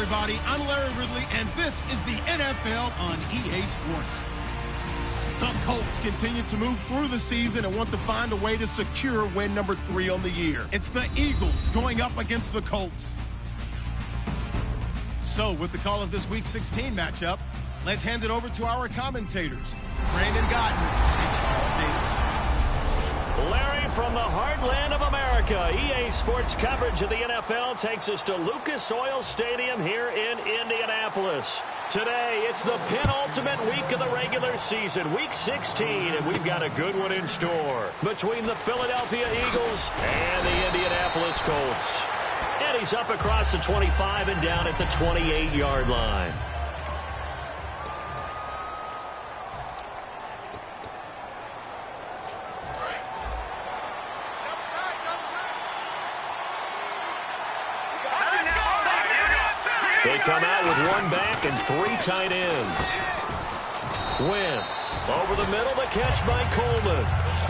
everybody. I'm Larry Ridley, and this is the NFL on EA Sports. The Colts continue to move through the season and want to find a way to secure win number 3 on the year. It's the Eagles going up against the Colts. So, with the call of this Week 16 matchup, let's hand it over to our commentators, Brandon Godden and Charles Davis. Larry, from the heartland of America, EA Sports coverage of the NFL takes us to Lucas Oil Stadium here in Indianapolis. Today, it's the penultimate week of the regular season, Week 16, and we've got a good one in store between the Philadelphia Eagles and the Indianapolis Colts. And he's up across the 25 and down at the 28-yard line. They come out with one back and 3 tight ends. Wentz over the middle, the catch by Coleman.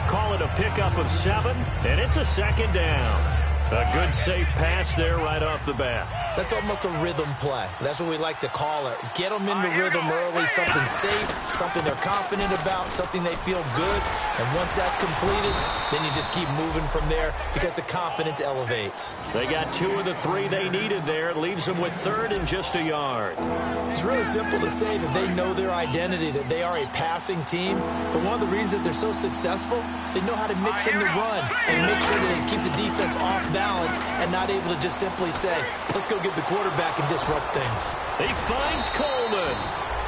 Call it a pickup of 7, and it's a second down. A good safe pass there right off the bat. That's almost a rhythm play. That's what we like to call it. Get them into rhythm early, something safe, something they're confident about, something they feel good. And once that's completed, then you just keep moving from there because the confidence elevates. They got 2 of the 3 they needed there. It leaves them with 3rd and just a yard. It's really simple to say that they know their identity, that they are a passing team. But one of the reasons that they're so successful, they know how to mix in the run and make sure that they keep the defense off balance and not able to just simply say, let's go get the quarterback and disrupt things. He finds Coleman.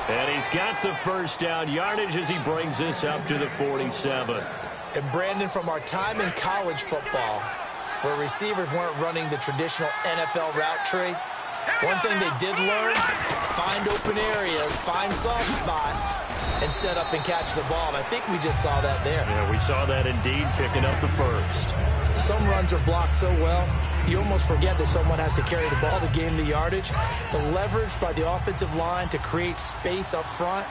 And he's got the first down yardage as he brings this up to the 47. And Brandon, from our time in college football, where receivers weren't running the traditional NFL route tree, one thing they did learn, find open areas, find soft spots, and set up and catch the ball. And I think we just saw that there. Yeah, we saw that indeed, picking up the first. Some runs are blocked so well, you almost forget that someone has to carry the ball to gain the yardage. The leverage by the offensive line to create space up front,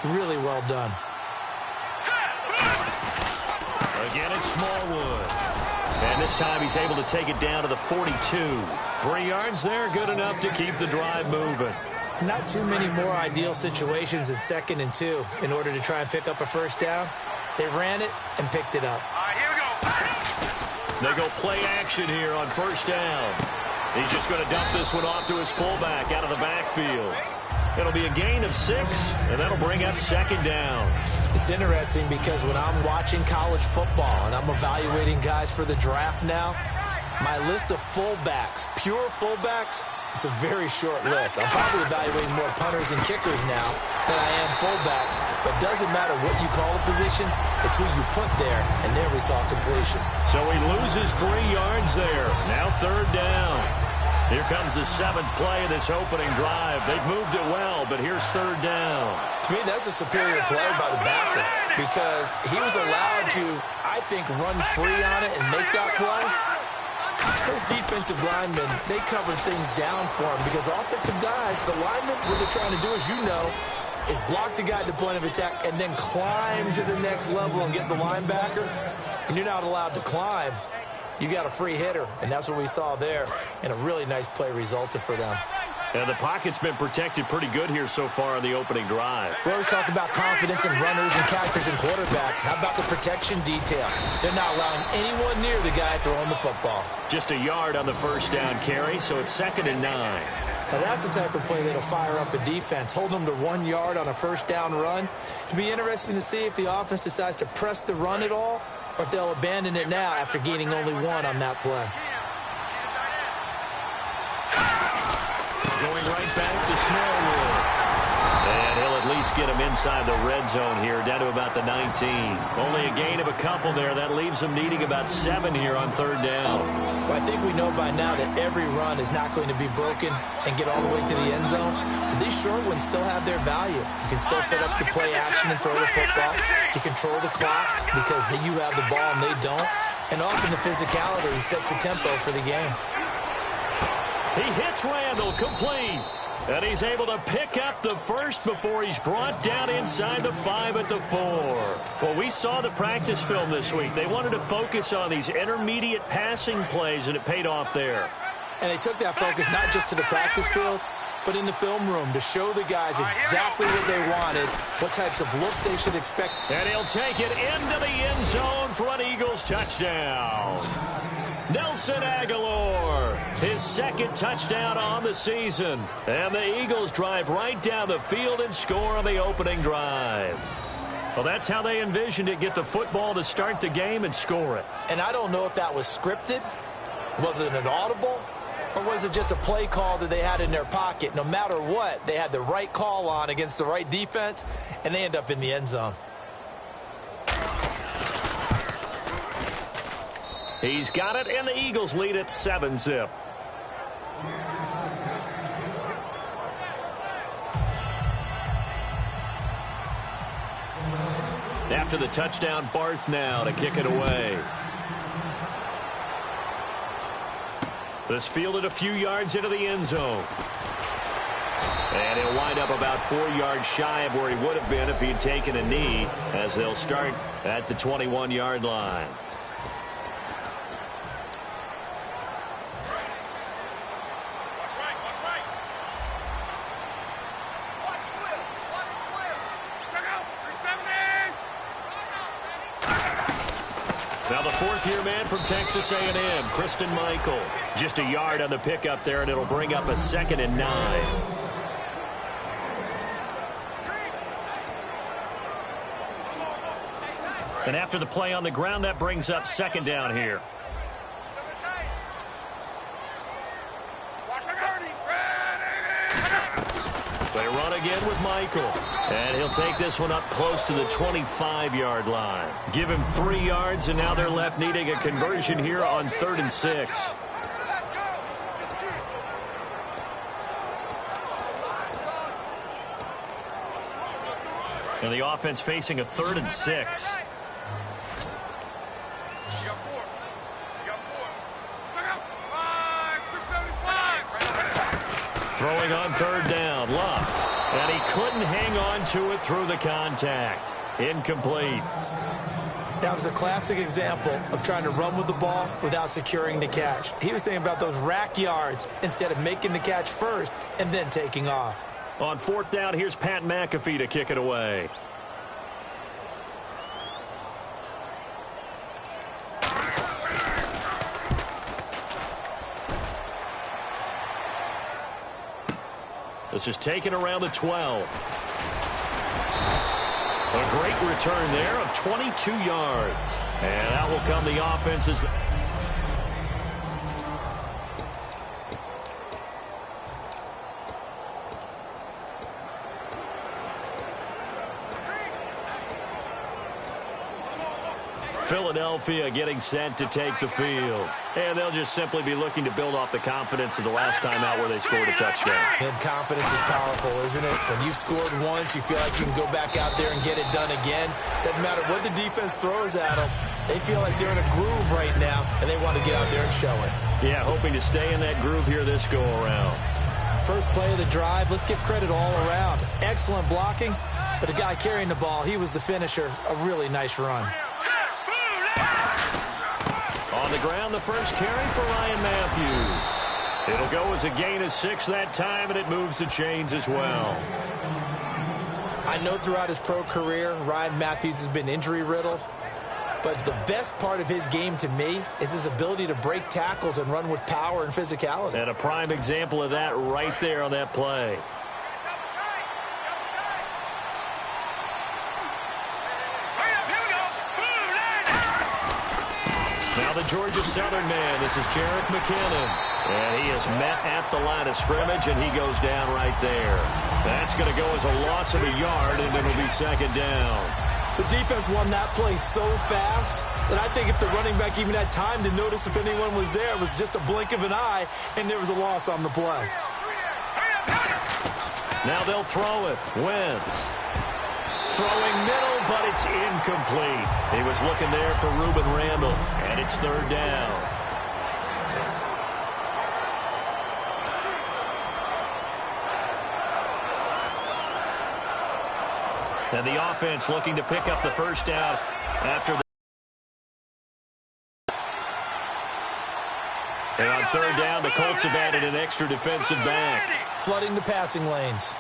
really well done. Again, it's Smallwood. And this time he's able to take it down to the 42. 3 yards there, good enough to keep the drive moving. Not too many more ideal situations than 2nd and 2 in order to try and pick up a first down. They ran it and picked it up. All right, here we go. They go play action here on first down. He's just going to dump this one off to his fullback out of the backfield. It'll be a gain of 6, and that'll bring up 2nd down. It's interesting because when I'm watching college football and I'm evaluating guys for the draft now, my list of fullbacks, pure fullbacks, it's a very short list. I'm probably evaluating more punters and kickers now than I am fullbacks. But it doesn't matter what you call a position, it's who you put there, and there we saw completion. So he loses 3 yards there. Now 3rd down. Here comes the 7th play of this opening drive. They've moved it well, but here's 3rd down. To me, that's a superior play by the backer because he was allowed to, I think, run free on it and make that play. Those defensive linemen, they cover things down for him because offensive guys, the linemen, what they're trying to do, as you know, is block the guy at the point of attack and then climb to the next level and get the linebacker. And you're not allowed to climb. You got a free hitter, and that's what we saw there. And a really nice play resulted for them. And the pocket's been protected pretty good here so far on the opening drive. We always talk about confidence in runners and catchers and quarterbacks. How about the protection detail? They're not allowing anyone near the guy throwing the football. Just a yard on the first down carry, so it's 2nd and 9. Now that's the type of play that'll fire up a defense. Hold them to 1 yard on a first down run. It'll be interesting to see if the offense decides to press the run at all or if they'll abandon it now after gaining only 1 on that play. Going right back to Smallwood. And he'll at least get him inside the red zone here, down to about the 19. Only a gain of a couple there. That leaves them needing about 7 here on 3rd down. Well, I think we know by now that every run is not going to be broken and get all the way to the end zone. But these short ones still have their value. You can still set up the play action and throw the football. You control the clock because you have the ball and they don't. And often the physicality sets the tempo for the game. He hits Randall, complete. And he's able to pick up the first before he's brought down inside the 5 at the 4. Well, we saw the practice film this week. They wanted to focus on these intermediate passing plays, and it paid off there. And they took that focus not just to the practice field, but in the film room to show the guys exactly what they wanted, what types of looks they should expect. And he'll take it into the end zone for an Eagles touchdown. Nelson Aguilar, his second touchdown on the season. And the Eagles drive right down the field and score on the opening drive. Well, that's how they envisioned it, get the football to start the game and score it. And I don't know if that was scripted. Was it an audible? Or was it just a play call that they had in their pocket? No matter what, they had the right call on against the right defense, and they end up in the end zone. He's got it, and the Eagles lead at 7-zip. After the touchdown, Barth now to kick it away. This fielded a few yards into the end zone. And he'll wind up about 4 yards shy of where he would have been if he had taken a knee, as they'll start at the 21-yard line. Now the fourth-year man from Texas A&M, Christine Michael. Just a yard on the pickup there, and it'll bring up a 2nd and 9. And after the play on the ground, that brings up 2nd down here. They run again with Michael. And he'll take this one up close to the 25-yard line. Give him 3 yards, and now they're left needing a conversion here on 3rd and 6. And the offense facing a 3rd and 6. Throwing on 3rd down, Luck. And he couldn't hang on to it through the contact. Incomplete. That was a classic example of trying to run with the ball without securing the catch. He was thinking about those rack yards instead of making the catch first and then taking off. On 4th down, here's Pat McAfee to kick it away. This is taken around the 12. A great return there of 22 yards. And out will come the offense's. Philadelphia getting set to take the field. And they'll just simply be looking to build off the confidence of the last time out where they scored a touchdown. And confidence is powerful, isn't it? When you've scored once, you feel like you can go back out there and get it done again. Doesn't matter what the defense throws at them. They feel like they're in a groove right now, and they want to get out there and show it. Yeah, hoping to stay in that groove here this go-around. First play of the drive, let's give credit all around. Excellent blocking, but the guy carrying the ball, he was the finisher. A really nice run. On the ground, the first carry for Ryan Matthews. It'll go as a gain of 6 that time, and it moves the chains as well. I know throughout his pro career, Ryan Matthews has been injury-riddled, but the best part of his game to me is his ability to break tackles and run with power and physicality. And a prime example of that right there on that play. Now the Georgia Southern man, this is Jerick McKinnon. And he is met at the line of scrimmage, and he goes down right there. That's going to go as a loss of a yard, and it'll be 2nd down. The defense won that play so fast that I think if the running back even had time to notice if anyone was there, it was just a blink of an eye, and there was a loss on the play. Now they'll throw it. Wentz. Throwing middle, but it's incomplete. He was looking there for Ruben Randall, and it's 3rd down. And the offense looking to pick up the first down after the And on third down, the Colts have added an extra defensive back. Flooding the passing lanes.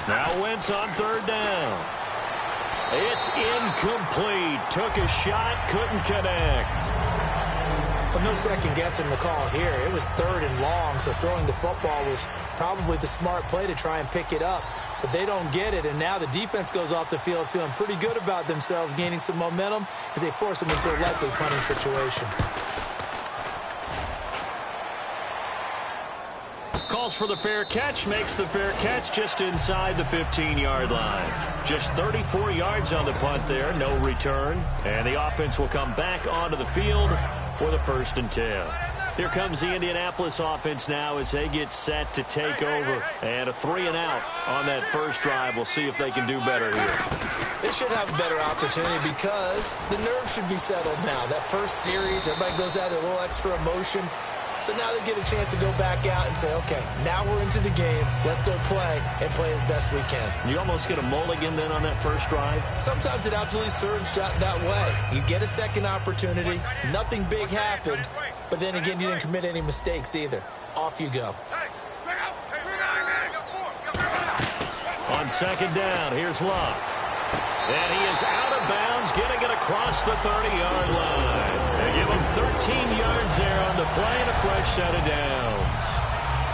Now Wentz on third down. It's incomplete. Took a shot, couldn't connect. Well, no second guessing the call here. It was third and long, so throwing the football was probably the smart play to try and pick it up. But they don't get it, and now the defense goes off the field feeling pretty good about themselves, gaining some momentum as they force them into a likely punting situation. Calls for the fair catch, makes the fair catch just inside the 15-yard line. Just 34 yards on the punt there, no return. And the offense will come back onto the field for the 1st and 10. Here comes the Indianapolis offense now as they get set to take over. And a 3-and-out on that first drive. We'll see if they can do better here. They should have a better opportunity because the nerves should be settled now. That first series, everybody goes out a little extra emotion. So now they get a chance to go back out and say, okay, now we're into the game. Let's go play and play as best we can. You almost get a mulligan then on that first drive? Sometimes it absolutely serves that way. You get a second opportunity. Nothing big happened. But then again, you didn't commit any mistakes either. Off you go. On second down, here's Love. And he is out of bounds, getting it across the 30-yard line. They give him 13 yards there on the play and a fresh set of downs.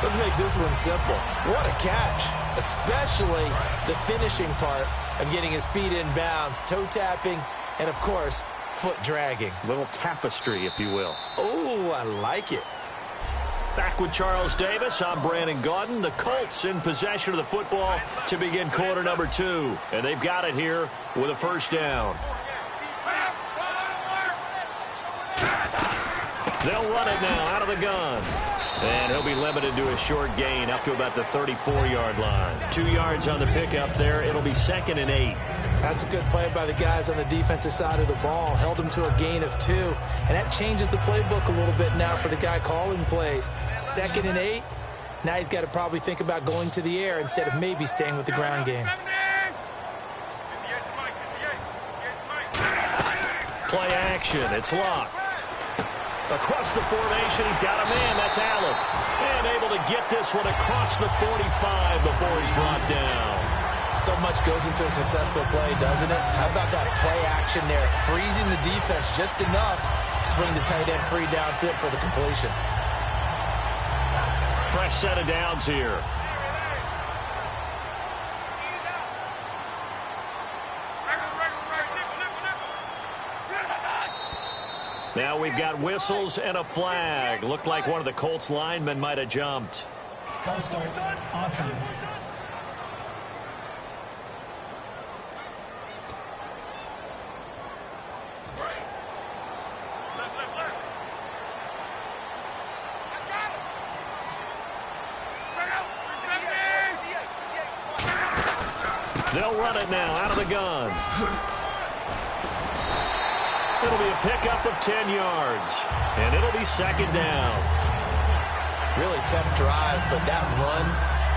Let's make this one simple. What a catch, especially the finishing part of getting his feet in bounds, toe tapping, and, of course, foot dragging. Little tapestry, if you will. Oh, I like it. Back with Charles Davis, I'm Brandon Gaudin. The Colts in possession of the football to begin quarter number 2. And they've got it here with a first down. They'll run it now out of the gun. And he'll be limited to a short gain up to about the 34-yard line. 2 yards on the pickup there. It'll be 2nd and 8. That's a good play by the guys on the defensive side of the ball. Held him to a gain of 2. And that changes the playbook a little bit now for the guy calling plays. 2nd and 8. Now he's got to probably think about going to the air instead of maybe staying with the ground game. Play action. It's locked. Across the formation, he's got a man. That's Allen. And able to get this one across the 45 before he's brought down. So much goes into a successful play, doesn't it? How about that play action there? Freezing the defense just enough to swing the tight end free downfield for the completion. Fresh set of downs here. Now we've got whistles and a flag. Looked like one of the Colts linemen might have jumped. Colts start offense. They'll run it now out of the gun. It'll be a pickup of 10 yards. And it'll be 2nd down. Really tough drive, but that run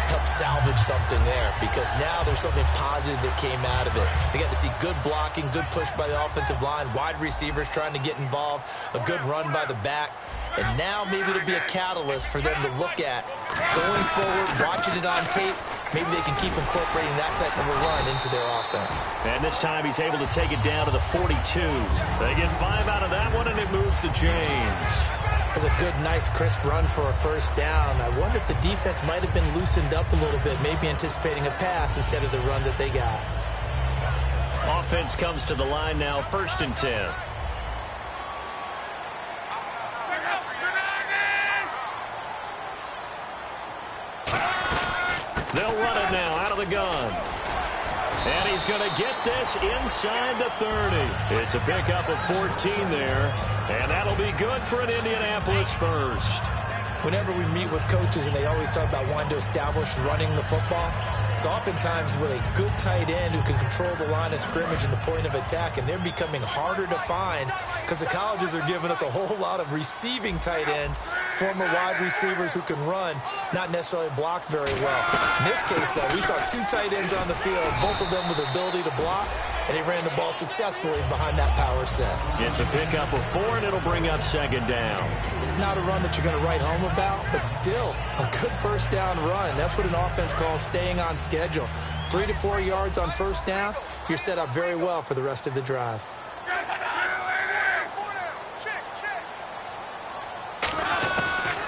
helped salvage something there because now there's something positive that came out of it. They got to see good blocking, good push by the offensive line, wide receivers trying to get involved, a good run by the back. And now maybe it'll be a catalyst for them to look at going forward, watching it on tape. Maybe they can keep incorporating that type of a run into their offense. And this time he's able to take it down to the 42. They get 5 out of that one, and it moves to James. That's a good, nice, crisp run for a first down. I wonder if the defense might have been loosened up a little bit, maybe anticipating a pass instead of the run that they got. Offense comes to the line now, 1st and 10. They'll run it now out of the gun. And he's going to get this inside the 30. It's a pickup of 14 there. And that'll be good for an Indianapolis first. Whenever we meet with coaches and they always talk about wanting to establish running the football, it's oftentimes with a good tight end who can control the line of scrimmage and the point of attack, and they're becoming harder to find because the colleges are giving us a whole lot of receiving tight ends, former wide receivers who can run, not necessarily block very well. In this case, though, we saw 2 tight ends on the field, both of them with the ability to block, and he ran the ball successfully behind that power set. It's a pickup of 4, and it'll bring up second down. Not a run that you're going to write home about, but still a good first down run. That's what an offense calls staying on schedule. 3 to 4 yards on first down, you're set up very well for the rest of the drive.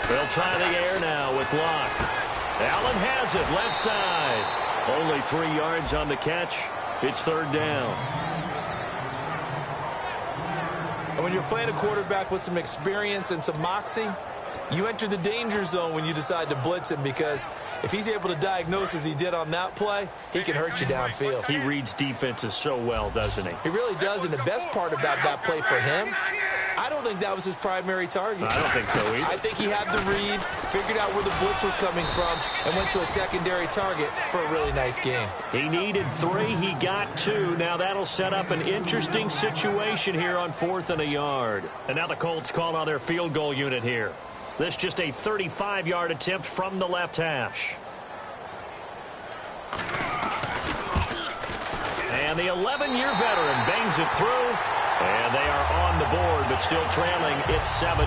They'll try the air now with Locke. Allen has it, left side. Only 3 yards on the catch. It's third down. And when you're playing a quarterback with some experience and some moxie, you enter the danger zone when you decide to blitz him, because if he's able to diagnose as he did on that play, he can hurt you downfield. He reads defenses so well, doesn't he? He really does, and the best part about that play for him, I don't think that was his primary target. I don't think so either. I think he had the read, figured out where the blitz was coming from, and went to a secondary target for a really nice game. He needed 3. He got 2. Now that'll set up an interesting situation here on 4th and a yard. And now the Colts call on their field goal unit here. This just a 35-yard attempt from the left hash. And the 11-year veteran bangs it through. And they are on the board, but still trailing. It's 7-3.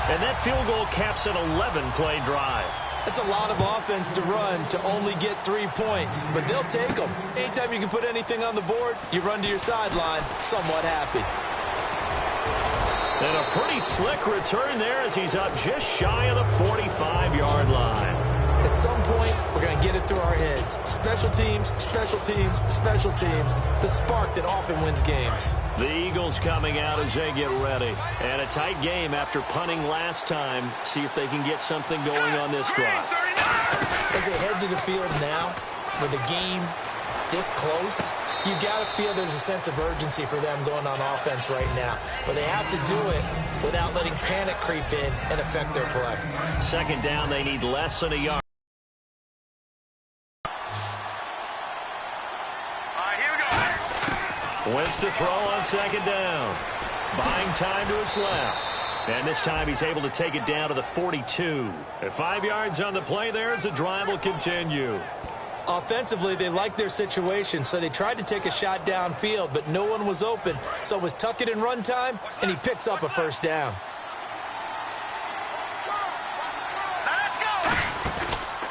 And that field goal caps an 11-play drive. That's a lot of offense to run to only get 3 points, but they'll take them. Anytime you can put anything on the board, you run to your sideline somewhat happy. And a pretty slick return there as he's up just shy of the 45-yard line. At some point, we're going to get it through our heads. Special teams, special teams, special teams. The spark that often wins games. The Eagles coming out as they get ready. And a tight game after punting last time. See if they can get something going on this drive. As they head to the field now, with the game this close, you've got to feel there's a sense of urgency for them going on offense right now. But they have to do it without letting panic creep in and affect their play. Second down, they need less than a yard. Wentz to throw on second down. Buying time to his left. And this time he's able to take it down to the 42. At 5 yards on the play there, as the drive will continue. Offensively, they liked their situation, so they tried to take a shot downfield, but no one was open. So it was tuck it in run time, and he picks up a first down.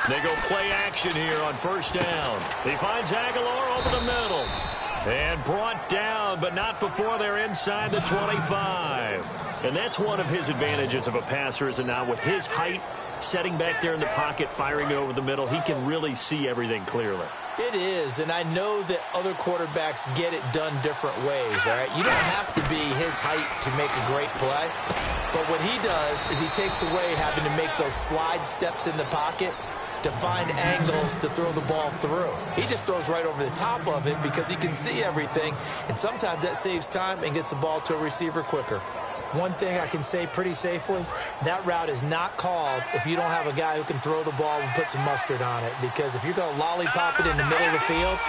They go play action here on first down. He finds Aguilar over the middle. And brought down, but not before they're inside the 25. And that's one of his advantages of a passer, is it not? With his height, setting back there in the pocket, firing over the middle, he can really see everything clearly. It is, and I know that other quarterbacks get it done different ways, all right? You don't have to be his height to make a great play. But what he does is he takes away having to make those slide steps in the pocket to find angles to throw the ball through. He just throws right over the top of it because he can see everything, and sometimes that saves time and gets the ball to a receiver quicker. One thing I can say pretty safely, that route is not called if you don't have a guy who can throw the ball and put some mustard on it, because if you're going to lollipop it in the middle of the field,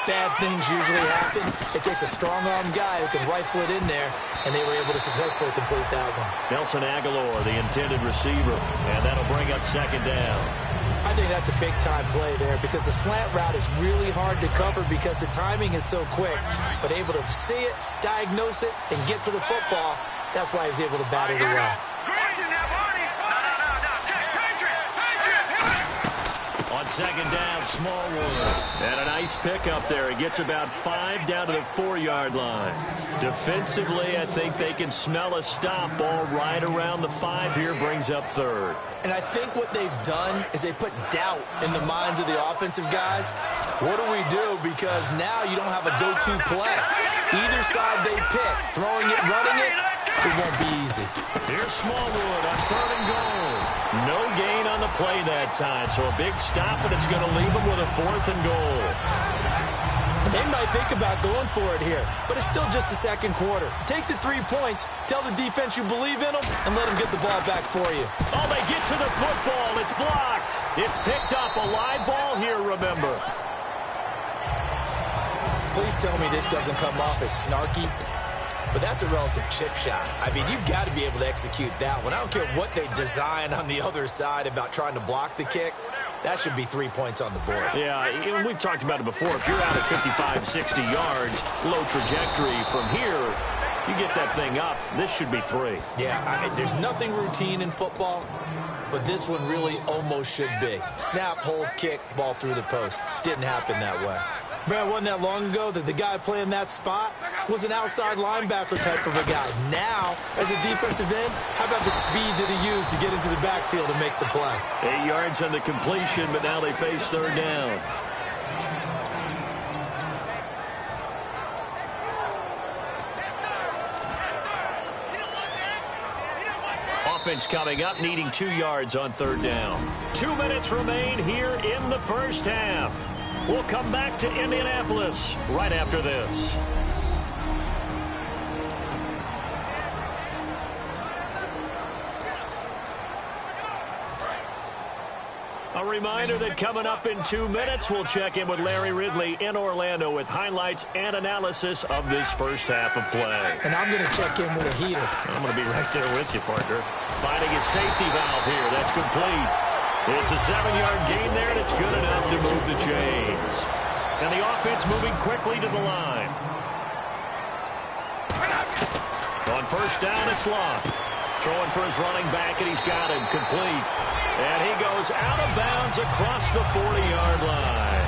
bad things usually happen. It takes a strong-arm guy who can rifle it in there, and they were able to successfully complete that one. Nelson Aguilar, the intended receiver, and that'll bring up second down. I think that's a big-time play there, because the slant route is really hard to cover because the timing is so quick. But able to see it, diagnose it, and get to the football, that's why he was able to battle the well. On second down, Smallwood. And a nice pickup there. He gets about 5 down to the 4-yard line. Defensively, I think they can smell a stop. Ball right around the 5 here, brings up third. And I think what they've done is they put doubt in the minds of the offensive guys. What do we do? Because now you don't have a go-to play. Either side they pick, throwing it, running it, it won't be easy. Here's Smallwood on third and goal. No gain on the play that time, so a big stop, and it's going to leave them with a 4th and goal. They might think about going for it here, but it's still just the second quarter. Take the 3 points, tell the defense you believe in them, and let them get the ball back for you. Oh, they get to the football. It's blocked. It's picked up. A live ball here, remember. Please tell me this doesn't come off as snarky, but that's a relative chip shot. I mean, you've got to be able to execute that one. I don't care what they design on the other side about trying to block the kick. that should be 3 points on the board. Yeah, we've talked about it before. If you're out at 55, 60 yards, low trajectory from here, you get that thing up, this should be 3. Yeah, there's nothing routine in football, but this one really almost should be. Snap, hold, kick, ball through the post. Didn't happen that way. Man, wasn't that long ago that the guy playing that spot was an outside linebacker type of a guy. Now, as a defensive end, how about the speed that he used to get into the backfield and make the play? 8 yards on the completion, but now they face third down. Offense coming up, needing 2 yards on third down. 2 minutes remain here in the first half. We'll come back to Indianapolis right after this. A reminder that coming up in 2 minutes, we'll check in with Larry Ridley in Orlando with highlights and analysis of this first half of play. And I'm going to check in with a heater. I'm going to be right there with you, partner. Finding his safety valve here. That's complete. It's a 7-yard gain there, and it's good enough to move the chains. And the offense moving quickly to the line. On first down, it's Locke. Throwing for his running back, and he's got him complete. And he goes out of bounds across the 40-yard line.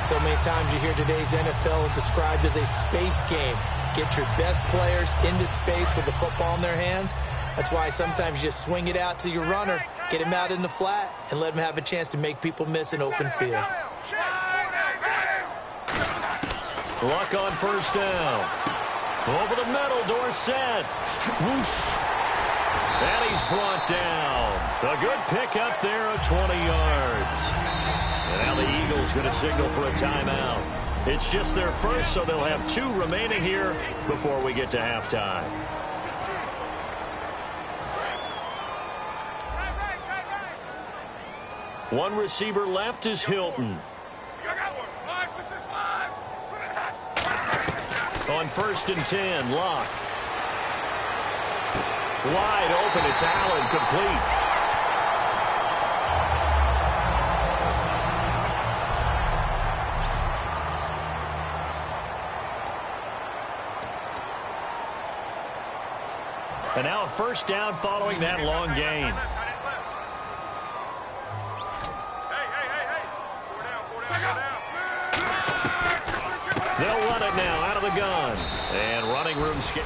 So many times you hear today's NFL described as a space game. Get your best players into space with the football in their hands. That's why sometimes you just swing it out to your runner, get him out in the flat, and let him have a chance to make people miss an open field. Luck on first down. Over the middle, Dorsett. Whoosh. And he's brought down. A good pickup there of 20 yards. And now the Eagles going to signal for a timeout. It's just their first, so they'll have 2 remaining here before we get to halftime. One receiver left is Hilton. On first and 10, Locke. Wide open, it's Allen, complete. And now a first down following that long gain. They'll run it now out of the gun. And running room skip.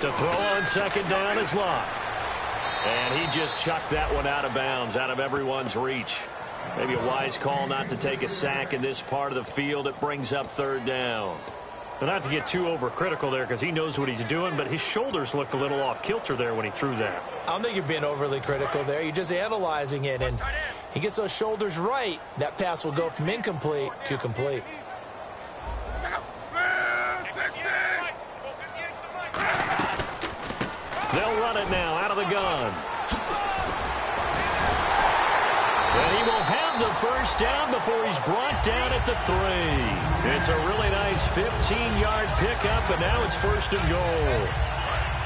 To throw on second down is Locke. And he just chucked that one out of bounds, out of everyone's reach. Maybe a wise call not to take a sack in this part of the field. It brings up third down. But not to get too overcritical there because he knows what he's doing, but his shoulders looked a little off kilter there when he threw that. I don't think you're being overly critical there. You're just analyzing it, and he gets those shoulders right. That pass will go from incomplete to complete. They'll run it now out of the gun. And he will have the first down before he's brought down at the 3. It's a really nice 15-yard pickup, and now it's first and goal.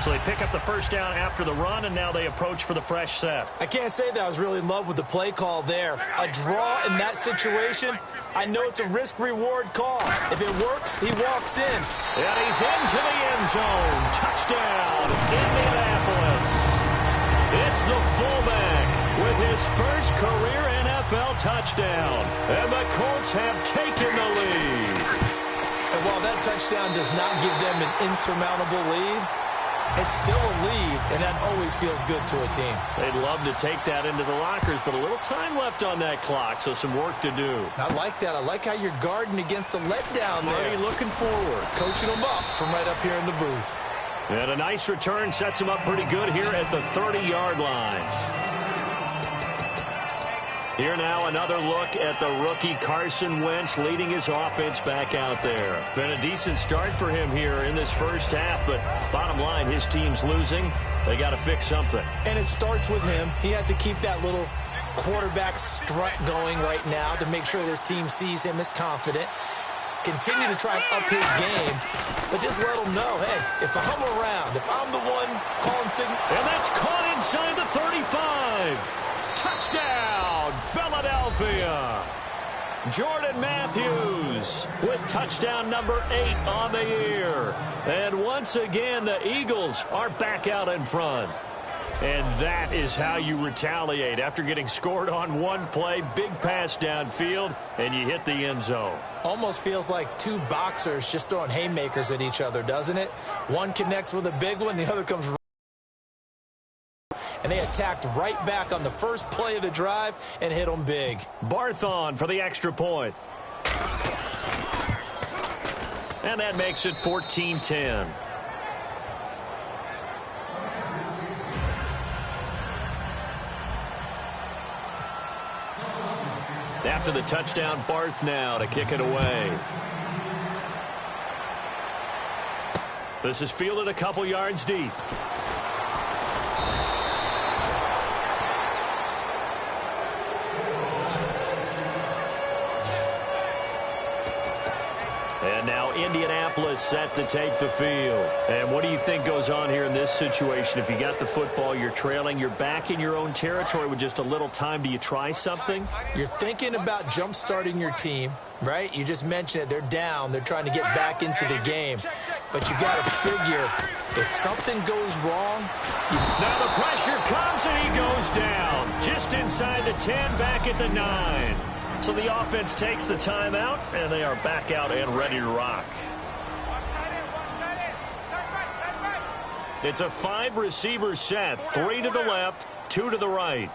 So they pick up the first down after the run, and now they approach for the fresh set. I can't say that I was really in love with the play call there. A draw in that situation, I know it's a risk-reward call. If it works, he walks in. And he's into the end zone. Touchdown, Indianapolis. It's the fullback with his first career NFL touchdown. And the Colts have taken the lead. And while that touchdown does not give them an insurmountable lead, it's still a lead, and that always feels good to a team. They'd love to take that into the lockers, but a little time left on that clock, so some work to do. I like that. I like how you're guarding against a letdown there. Already looking forward. Coaching them up from right up here in the booth. And a nice return sets him up pretty good here at the 30-yard line. Here now another look at the rookie Carson Wentz leading his offense back out there. Been a decent start for him here in this first half, but bottom line, his team's losing. They got to fix something. And it starts with him. He has to keep that little quarterback strut going right now to make sure this team sees him as confident. Continue to try and up his game, but just let him know, hey, if I'm around, if I'm the one calling signal. And that's caught inside the 35. Touchdown, Philadelphia. Jordan Matthews with touchdown number 8 on the year. And once again, the Eagles are back out in front. And that is how you retaliate after getting scored on one play, big pass downfield, and you hit the end zone. Almost feels like two boxers just throwing haymakers at each other, doesn't it? One connects with a big one, the other comes and they attacked right back on the first play of the drive and hit them big. Barthon for the extra point. And that makes it 14-10. After the touchdown, Barth now to kick it away. This is fielded a couple yards deep. And now Indianapolis set to take the field. And what do you think goes on here in this situation? If you got the football, you're trailing, you're back in your own territory with just a little time. Do you try something? You're thinking about jump-starting your team, right? You just mentioned it. They're down. They're trying to get back into the game. But you got to figure if something goes wrong. Now the pressure comes and he goes down. Just inside the 10, back at the 9. So the offense takes the timeout, and they are back out and ready to rock. It's a 5-receiver set, 3 to the left, 2 to the right.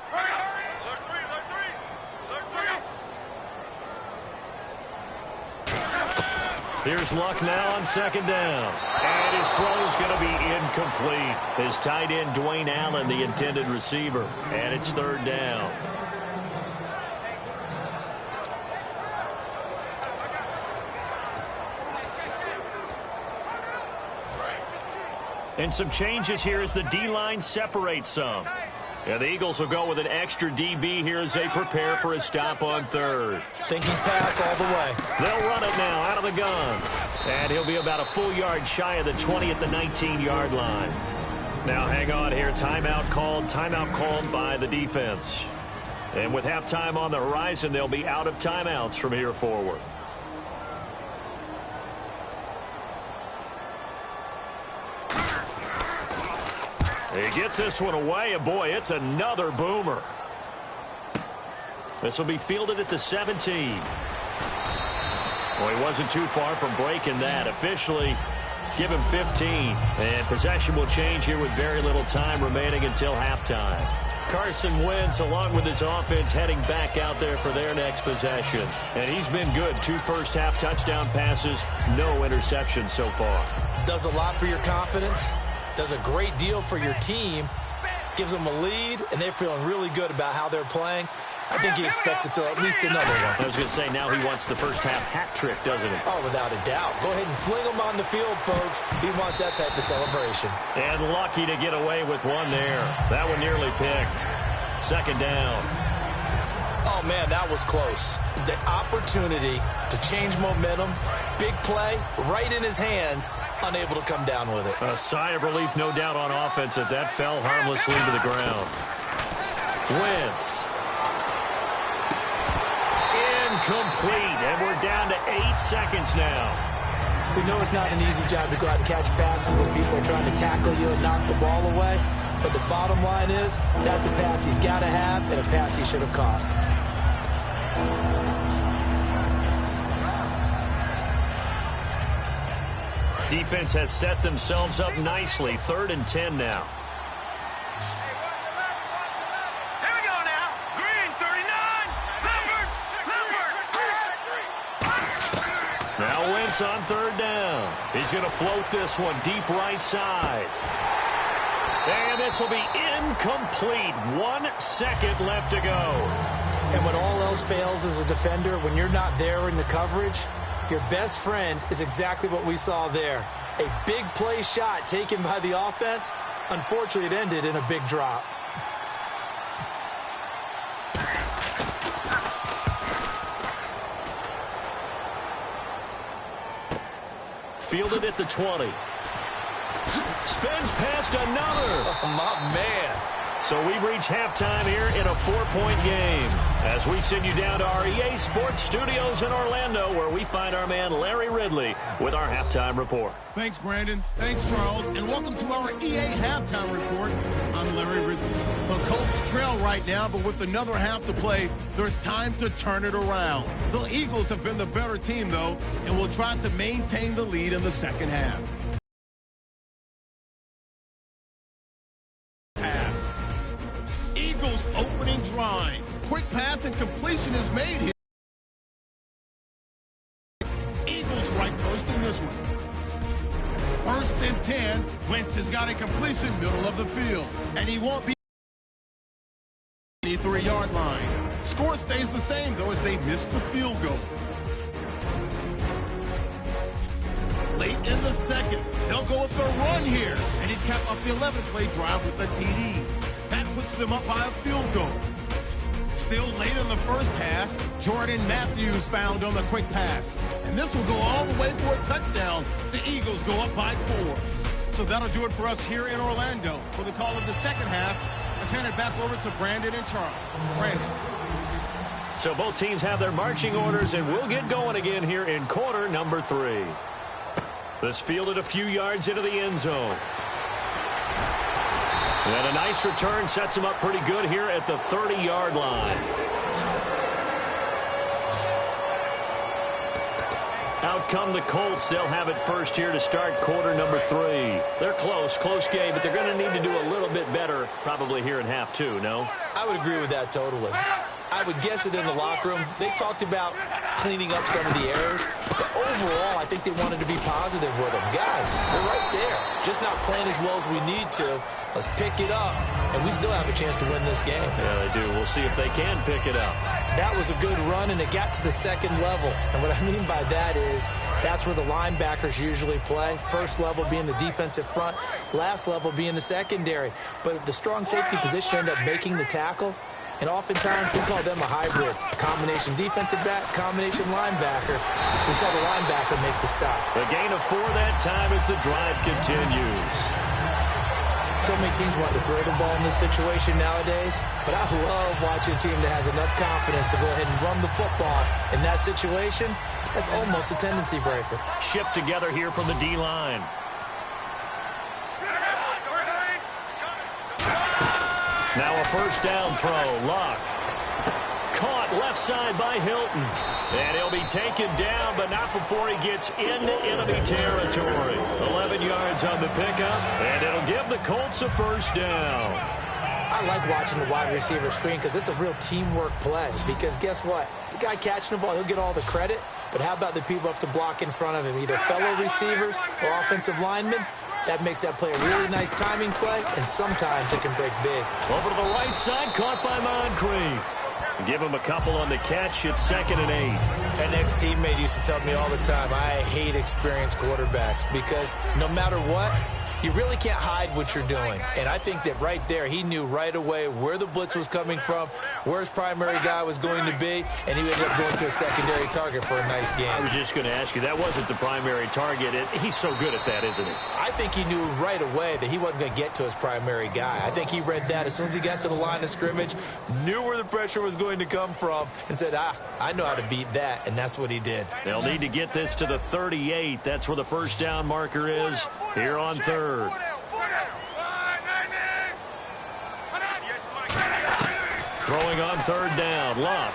Here's Luck now on second down. And his throw is going to be incomplete. His tight end, Dwayne Allen, the intended receiver. And it's third down. And some changes here as the D-line separates some. And the Eagles will go with an extra DB here as they prepare for a stop on third. Thinking pass all the way. They'll run it now out of the gun. And he'll be about a full yard shy of the 20 at the 19-yard line. Now hang on here. Timeout called by the defense. And with halftime on the horizon, they'll be out of timeouts from here forward. He gets this one away, and boy, it's another boomer. This will be fielded at the 17. Well, he wasn't too far from breaking that. Officially, give him 15. And possession will change here with very little time remaining until halftime. Carson Wentz, along with his offense, heading back out there for their next possession. And he's been good. 2 first-half touchdown passes, no interceptions so far. Does a lot for your confidence. Does a great deal for your team, gives them a lead, and they're feeling really good about how they're playing. I think he expects to throw at least another one. I was going to say, now he wants the first half hat trick, doesn't he? Oh, without a doubt. Go ahead and fling him on the field, folks. He wants that type of celebration. And lucky to get away with one there. That one nearly picked. Second down. Oh, man, that was close. The opportunity to change momentum, big play, right in his hands, unable to come down with it. A sigh of relief, no doubt, on offense that fell harmlessly to the ground. Wentz. Incomplete, and we're down to 8 seconds now. We know it's not an easy job to go out and catch passes when people are trying to tackle you and knock the ball away. But the bottom line is, that's a pass he's got to have and a pass he should have caught. Defense has set themselves up nicely. 3rd and 10 now. Here we go now. Green, 39. Now Wentz on 3rd down. He's going to float this one deep right side. And this will be incomplete. 1 second left to go. And when all else fails as a defender, when you're not there in the coverage, your best friend is exactly what we saw there. A big play shot taken by the offense. Unfortunately, it ended in a big drop. Fielded at the 20. Spins past another. Oh, my man. So we've reached halftime here in a 4-point game as we send you down to our EA Sports Studios in Orlando, where we find our man Larry Ridley with our halftime report. Thanks, Brandon. Thanks, Charles. And welcome to our EA Halftime Report. I'm Larry Ridley. The Colts trail right now, but with another half to play, there's time to turn it around. The Eagles have been the better team, though, and will try to maintain the lead in the second half. Eagles opening drive. Quick pass and completion is made here. Eagles strike first in this one. 1st and 10. Wentz has got a completion middle of the field, and he won't be 3-yard line. Score stays the same, though, as they miss the field goal. Late in the second, they'll go with their run here, and he'd cap off the 11-play drive with a TD. That puts them up by a field goal. Still late in the first half, Jordan Matthews found on the quick pass. And this will go all the way for a touchdown. The Eagles go up by 4. So that'll do it for us here in Orlando. For the call of the second half, let's hand it back over to Brandon and Charles. Brandon. So both teams have their marching orders, and we'll get going again here in quarter number 3. This fielded a few yards into the end zone. And a nice return sets him up pretty good here at the 30-yard line. Out come the Colts. They'll have it first here to start quarter number 3. They're close game, but they're going to need to do a little bit better probably here in half 2, no? I would agree with that totally. I would guess it in the locker room. They talked about cleaning up some of the errors, but overall, I think they wanted to be positive with them. Guys, they're right there, just not playing as well as we need to. Let's pick it up, and we still have a chance to win this game. Yeah, they do. We'll see if they can pick it up. That was a good run, and it got to the second level. And what I mean by that is that's where the linebackers usually play. First level being the defensive front, last level being the secondary. But the strong safety position ended up making the tackle. And oftentimes, we call them a hybrid. Combination defensive back, combination linebacker. We saw the linebacker make the stop. The gain of 4 that time as the drive continues. So many teams want to throw the ball in this situation nowadays, but I love watching a team that has enough confidence to go ahead and run the football. In that situation, that's almost a tendency breaker. Shift together here from the D-line. Now a first down throw. Luck. Caught left side by Hilton. And he'll be taken down, but not before he gets into enemy territory. 11 yards on the pickup, and it'll give the Colts a first down. I like watching the wide receiver screen because it's a real teamwork play. Because guess what? The guy catching the ball, he'll get all the credit. But how about the people up to block in front of him, either fellow receivers or offensive linemen? That makes that play a really nice timing play, and sometimes it can break big. Over to the right side, caught by Moncrief. Give him a couple on the catch. It's 2nd and 8. An ex-teammate used to tell me all the time, I hate experienced quarterbacks because no matter what, you really can't hide what you're doing. And I think that right there, he knew right away where the blitz was coming from, where his primary guy was going to be, and he ended up going to a secondary target for a nice game. I was just going to ask you, that wasn't the primary target. He's so good at that, isn't he? I think he knew right away that he wasn't going to get to his primary guy. I think he read that as soon as he got to the line of scrimmage, knew where the pressure was going to come from, and said, I know how to beat that, and that's what he did. They'll need to get this to the 38. That's where the first down marker is here on 3rd. Throwing on 3rd down, Luck.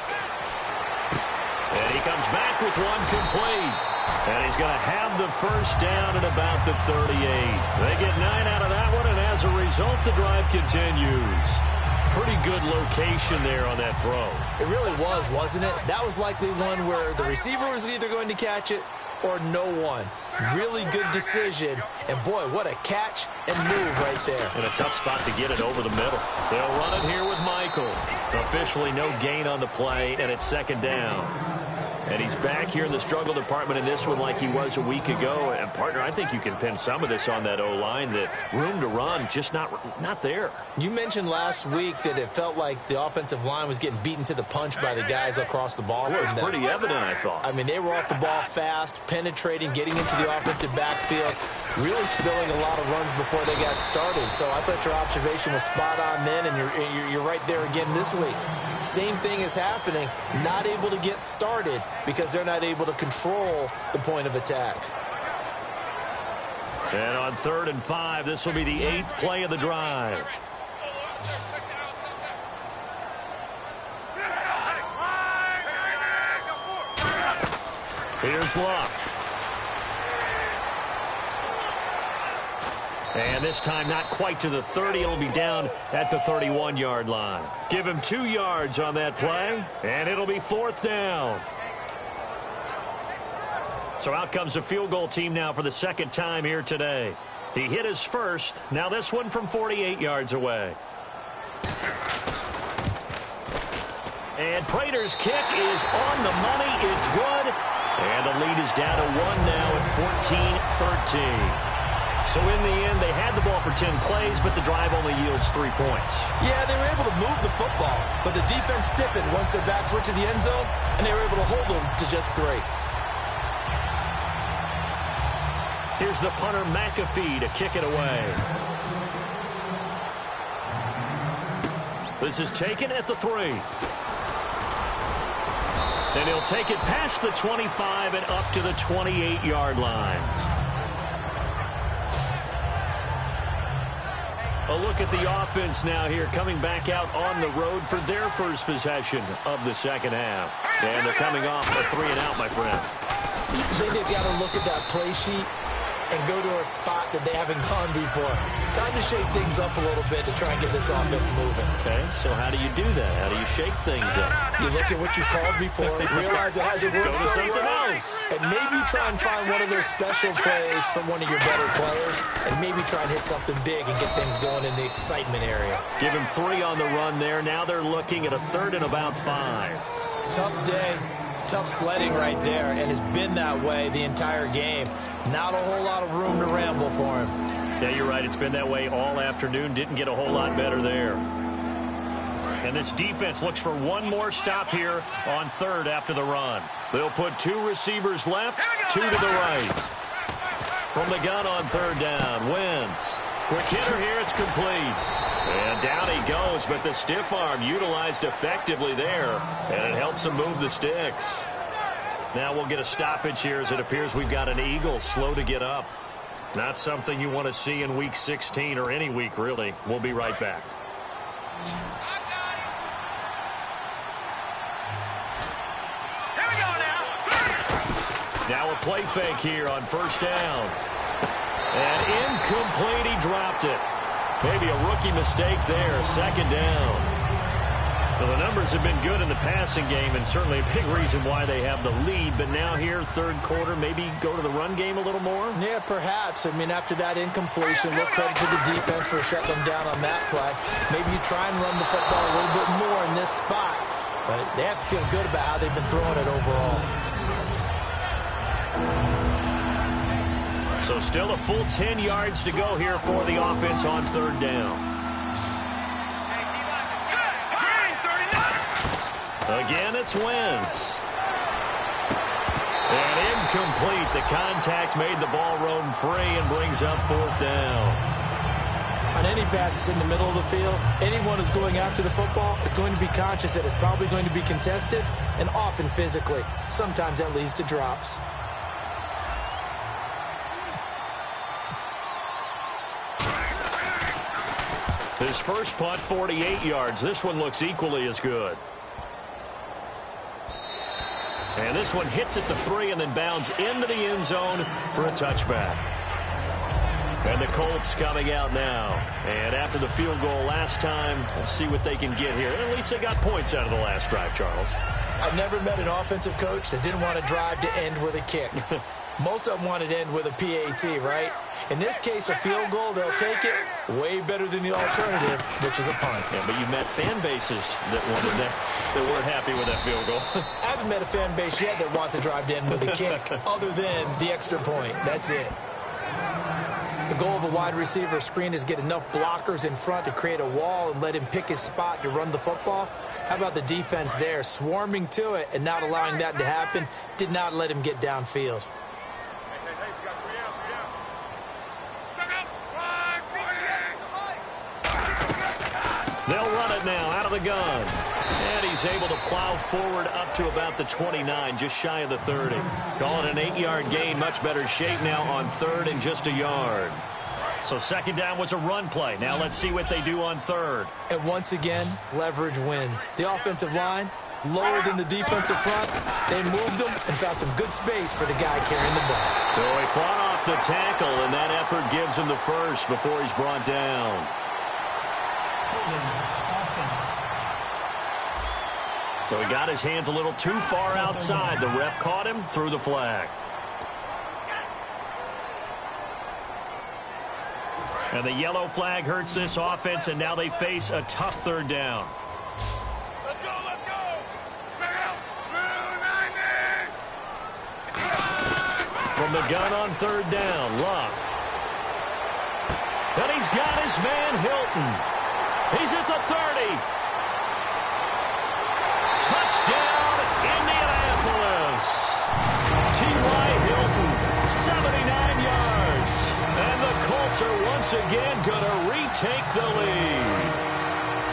And he comes back with one complete. And he's going to have the first down at about the 38. They get 9 out of that one, and as a result, the drive continues. Pretty good location there on that throw. It really was, wasn't it? That was likely one where the receiver was either going to catch it or no one. Really good decision. And, boy, what a catch and move right there. And a tough spot to get it over the middle. They'll run it here with Michael. Officially no gain on the play, and it's second down. And he's back here in the struggle department in this one like he was a week ago. And, partner, I think you can pin some of this on that O-line, that room to run just not there. You mentioned last week that it felt like the offensive line was getting beaten to the punch by the guys across the ball. It was pretty evident, I thought. I mean, they were off the ball fast, penetrating, getting into the offensive backfield, really spilling a lot of runs before they got started. So I thought your observation was spot on then, and you're right there again this week. Same thing is happening, not able to get started because they're not able to control the point of attack. And on 3rd and 5, this will be the 8th play of the drive. Here's Luck. And this time not quite to the 30. It'll be down at the 31-yard line. Give him 2 yards on that play, and it'll be 4th down. So out comes the field goal team now for the second time here today. He hit his first. Now this one from 48 yards away. And Prater's kick is on the money. It's good. And the lead is down to 1 now at 14-13. So in the end, they had the ball for 10 plays, but the drive only yields 3 points. Yeah, they were able to move the football, but the defense stiffened once their backs were to the end zone, and they were able to hold them to just 3. Here's the punter, McAfee, to kick it away. This is taken at the 3. And he'll take it past the 25 and up to the 28-yard line. A look at the offense now here, coming back out on the road for their first possession of the second half. And they're coming off a 3-and-out, my friend. I think they've got to look at that play sheet and go to a spot that they haven't gone before. Time to shake things up a little bit to try and get this offense moving. Okay, so how do you do that? How do you shake things up? You look at what you called before, realize it hasn't worked so well, and maybe try and find one of those special plays from one of your better players, and maybe try and hit something big and get things going in the excitement area. Give him 3 on the run there. Now they're looking at a 3rd and about 5. Tough day, tough sledding right there, and it's been that way the entire game. Not a whole lot of room to ramble for him. Yeah, you're right. It's been that way all afternoon. Didn't get a whole lot better there. And this defense looks for one more stop here on 3rd after the run. They'll put 2 receivers left, 2 to the right. From the gun on 3rd down, Wentz. Quick hitter here, it's complete. And down he goes, but the stiff arm utilized effectively there, and it helps him move the sticks. Now we'll get a stoppage here as it appears we've got an Eagle slow to get up. Not something you want to see in Week 16 or any week, really. We'll be right back. Here we go now. Now a play fake here on 1st down. And incomplete, he dropped it. Maybe a rookie mistake there, 2nd down. Well, the numbers have been good in the passing game, and certainly a big reason why they have the lead. But now here, 3rd quarter, maybe go to the run game a little more? Yeah, perhaps. I mean, after that incompletion, look credit to the defense for shutting them down on that play. Maybe you try and run the football a little bit more in this spot. But they have to feel good about how they've been throwing it overall. So still a full 10 yards to go here for the offense on 3rd down. Again, it's Wentz. And incomplete. The contact made the ball roam free and brings up 4th down. On any passes in the middle of the field, anyone who's going after the football is going to be conscious that it's probably going to be contested, and often physically. Sometimes that leads to drops. His first punt, 48 yards. This one looks equally as good. And this one hits at the 3 and then bounds into the end zone for a touchback. And the Colts coming out now. And after the field goal last time, we'll see what they can get here. At least they got points out of the last drive, Charles. I've never met an offensive coach that didn't want to drive to end with a kick. Most of them want it to end with a PAT, right? In this case, a field goal, they'll take it way better than the alternative, which is a punt. Yeah, but you met fan bases that wanted that weren't happy with that field goal. I haven't met a fan base yet that wants to drive to end with a kick other than the extra point. That's it. The goal of a wide receiver screen is get enough blockers in front to create a wall and let him pick his spot to run the football. How about the defense there, swarming to it and not allowing that to happen? Did not let him get downfield. They'll run it now out of the gun. And he's able to plow forward up to about the 29, just shy of the 30. Call it an 8-yard gain, much better shape now on third and just a yard. So second down was a run play. Now let's see what they do on third. And once again, leverage wins. The offensive line, lower than the defensive front. They moved them and found some good space for the guy carrying the ball. So he fought off the tackle, and that effort gives him the first before he's brought down. So he got his hands a little too far outside. The ref caught him, threw the flag. And the yellow flag hurts this offense, and now they face a tough third down. Let's go, let's go. From the gun on third down, Luck. And he's got his man, Hilton. He's at the 30. Touchdown, Indianapolis. T.Y. Hilton, 79 yards. And the Colts are once again going to retake the lead.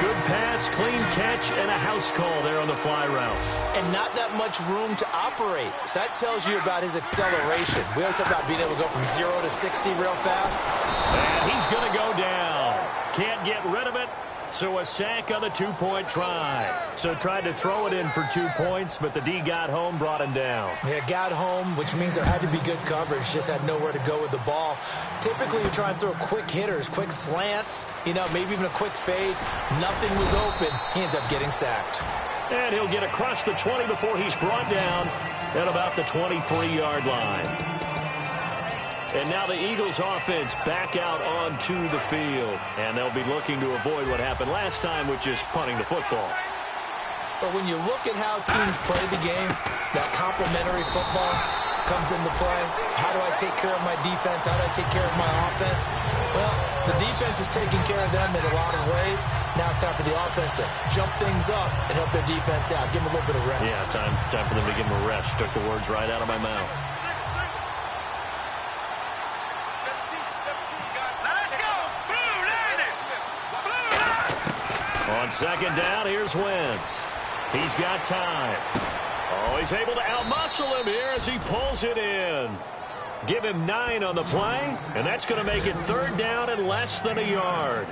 Good pass, clean catch, and a house call there on the fly route. And not that much room to operate. So that tells you about his acceleration. We always talk about being able to go from 0 to 60 real fast. And he's going to go down. Can't get rid of it. So a sack on the two-point try. So tried to throw it in for 2 points, but the D got home, brought him down. Yeah, got home, which means there had to be good coverage. Just had nowhere to go with the ball. Typically, you try and throw quick hitters, quick slants, maybe even a quick fade. Nothing was open. He ends up getting sacked. And he'll get across the 20 before he's brought down at about the 23-yard line. And now the Eagles offense back out onto the field. And they'll be looking to avoid what happened last time, which is punting the football. But when you look at how teams play the game, that complementary football comes into play. How do I take care of my defense? How do I take care of my offense? Well, the defense is taking care of them in a lot of ways. Now it's time for the offense to jump things up and help their defense out. Give them a little bit of rest. Yeah, time for them to give them a rest. Took the words right out of my mouth. On second down, here's Wentz. He's got time. Oh, he's able to outmuscle him here as he pulls it in. Give him 9 on the play, and that's going to make it third down and less than a yard.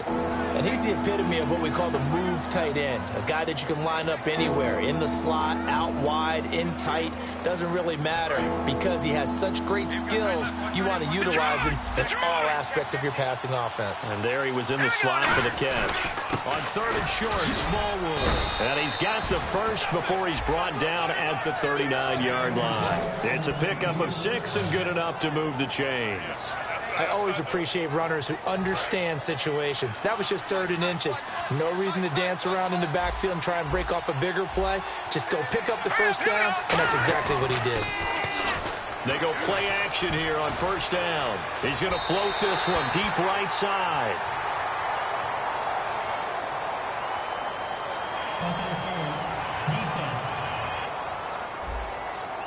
And he's the epitome of what we call the move tight end, a guy that you can line up anywhere, in the slot, out wide, in tight, doesn't really matter because he has such great skills. You want to utilize him in all aspects of your passing offense. And there he was in the slot for the catch. On third and short, Smallwood. And he's got the first before he's brought down at the 39-yard line. It's a pickup of 6 and good enough to move the chains. I always appreciate runners who understand situations. That was just third and inches. No reason to dance around in the backfield and try and break off a bigger play. Just go pick up the first down, and that's exactly what he did. They go play action here on first down. He's going to float this one deep right side. Pass interference, defense.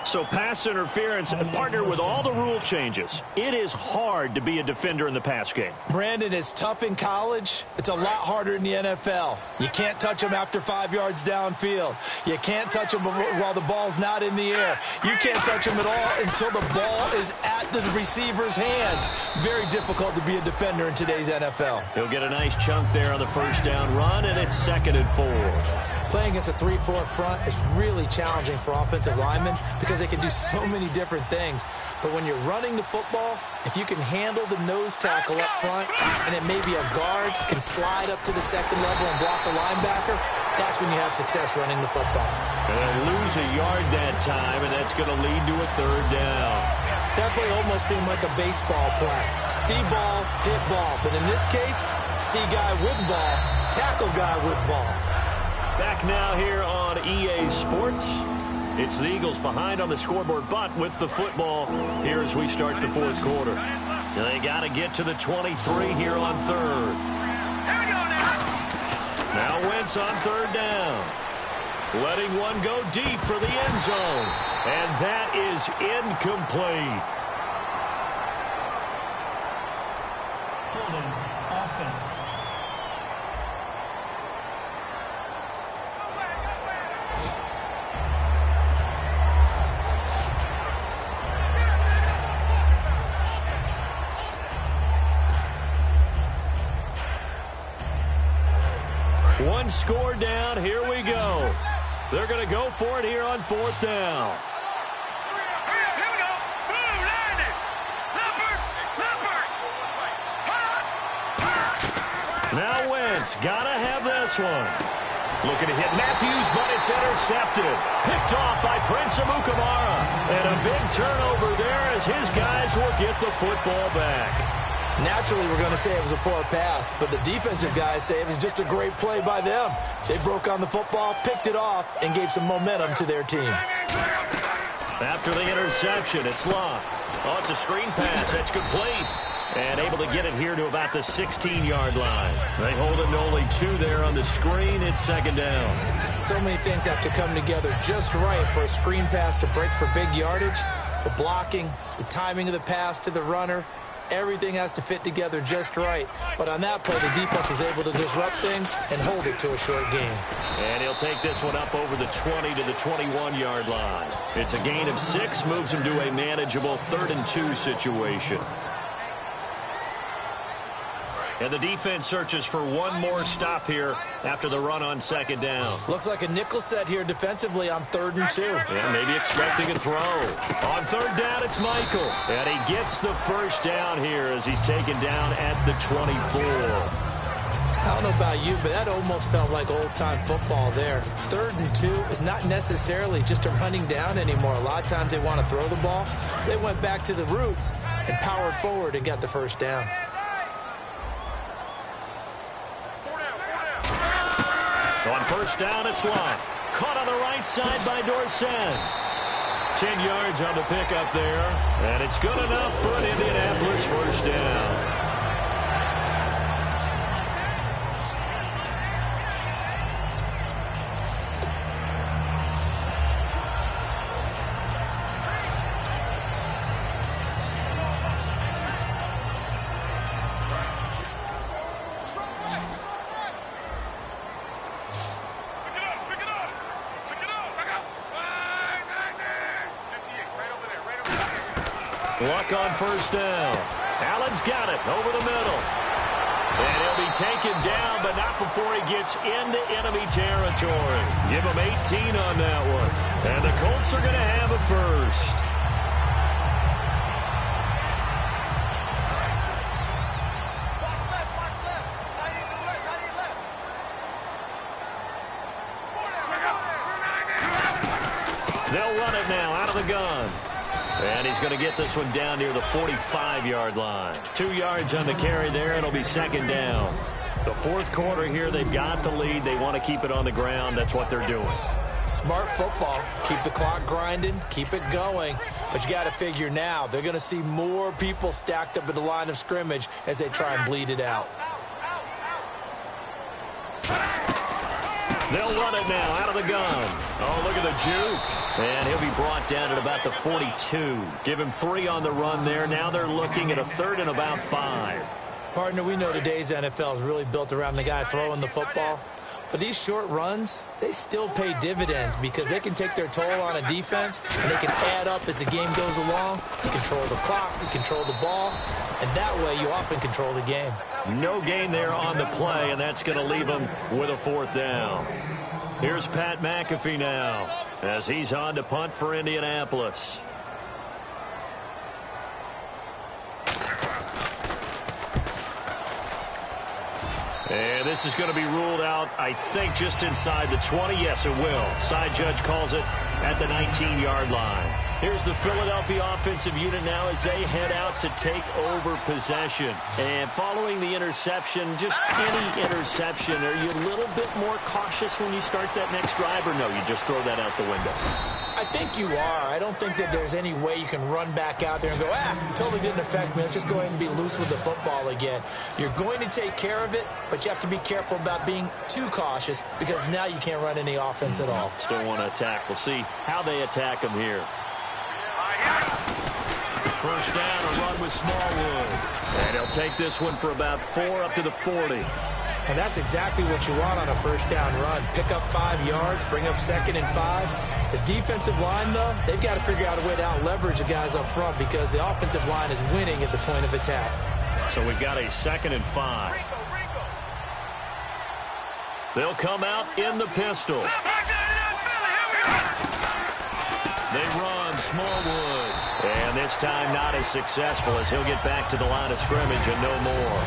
So pass interference, partnered with all the rule changes. It is hard to be a defender in the pass game. Brandon, is tough in college. It's a lot harder in the NFL. You can't touch him after 5 yards downfield. You can't touch him while the ball's not in the air. You can't touch him at all until the ball is at the receiver's hands. Very difficult to be a defender in today's NFL. He'll get a nice chunk there on the first down run, and it's 2nd and 4. Playing against a 3-4 front is really challenging for offensive linemen because they can do so many different things. But when you're running the football, if you can handle the nose tackle up front and then maybe a guard can slide up to the second level and block a linebacker, that's when you have success running the football. And they'll lose a yard that time, and that's going to lead to a third down. That play almost seemed like a baseball play. See ball, hit ball. But in this case, see guy with ball, tackle guy with ball. Back now here on EA Sports. It's the Eagles behind on the scoreboard, but with the football here as we start the fourth quarter. They got to get to the 23 here on third. Now Wentz on third down. Letting one go deep for the end zone. And that is incomplete. Holding offense. One score down. Here we go. They're going to go for it here on fourth down. Now Wentz got to have this one. Looking to hit Matthews, but it's intercepted. Picked off by Prince Amukamara. And a big turnover there as his guys will get the football back. Naturally, we're going to say it was a poor pass, but the defensive guys say it was just a great play by them. They broke on the football, picked it off, and gave some momentum to their team. After the interception, it's Love. Oh, it's a screen pass. That's complete. And able to get it here to about the 16-yard line. They hold it to only 2 there on the screen. It's second down. So many things have to come together just right for a screen pass to break for big yardage. The blocking, the timing of the pass to the runner, everything has to fit together just right. But on that play, the defense was able to disrupt things and hold it to a short game. And he'll take this one up over the 20 to the 21-yard line. It's a gain of 6, moves him to a manageable 3rd and 2 situation. And the defense searches for one more stop here after the run on second down. Looks like a nickel set here defensively on 3rd and 2. Yeah, maybe expecting a throw. On third down, it's Michael. And he gets the first down here as he's taken down at the 24. I don't know about you, but that almost felt like old-time football there. 3rd and 2 is not necessarily just a running down anymore. A lot of times they want to throw the ball. They went back to the roots and powered forward and got the first down. On first down, it's Lott. Caught on the right side by Dorsett. 10 yards on the pickup there. And it's good enough for an Indianapolis first down. Luck on first down. Allen's got it over the middle. And he'll be taken down, but not before he gets into enemy territory. Give him 18 on that one. And the Colts are going to have a first. They'll run it now out of the gun. And he's going to get this one down near the 45-yard line. 2 yards on the carry there, and it'll be second down. The fourth quarter here, they've got the lead. They want to keep it on the ground. That's what they're doing. Smart football. Keep the clock grinding. Keep it going. But you got to figure now, they're going to see more people stacked up at the line of scrimmage as they try and bleed it out. They'll run it now out of the gun. Oh, look at the juke. And he'll be brought down at about the 42. Give him 3 on the run there. Now they're looking at a 3rd and about 5. Partner, we know today's NFL is really built around the guy throwing the football. But these short runs, they still pay dividends because they can take their toll on a defense and they can add up as the game goes along. You control the clock, you control the ball, and that way you often control the game. No gain there on the play, and that's going to leave them with a 4th down. Here's Pat McAfee now as he's on to punt for Indianapolis. And this is going to be ruled out, I think, just inside the 20. Yes, it will. Side judge calls it at the 19-yard line. Here's the Philadelphia offensive unit now as they head out to take over possession. And following the interception, just any interception, are you a little bit more cautious when you start that next drive, or no, you just throw that out the window? I think you are. I don't think that there's any way you can run back out there and go, totally didn't affect me. Let's just go ahead and be loose with the football again. You're going to take care of it, but you have to be careful about being too cautious because now you can't run any offense at all. Still want to attack. We'll see how they attack them here. First down, a run with Smallwood. And he'll take this one for about 4 up to the 40. And that's exactly what you want on a first down run. Pick up 5 yards, bring up 2nd and 5. The defensive line, though, they've got to figure out a way to out-leverage the guys up front because the offensive line is winning at the point of attack. So we've got a 2nd and 5. They'll come out in the pistol. They run Smallwood. And this time not as successful as he'll get back to the line of scrimmage and no more.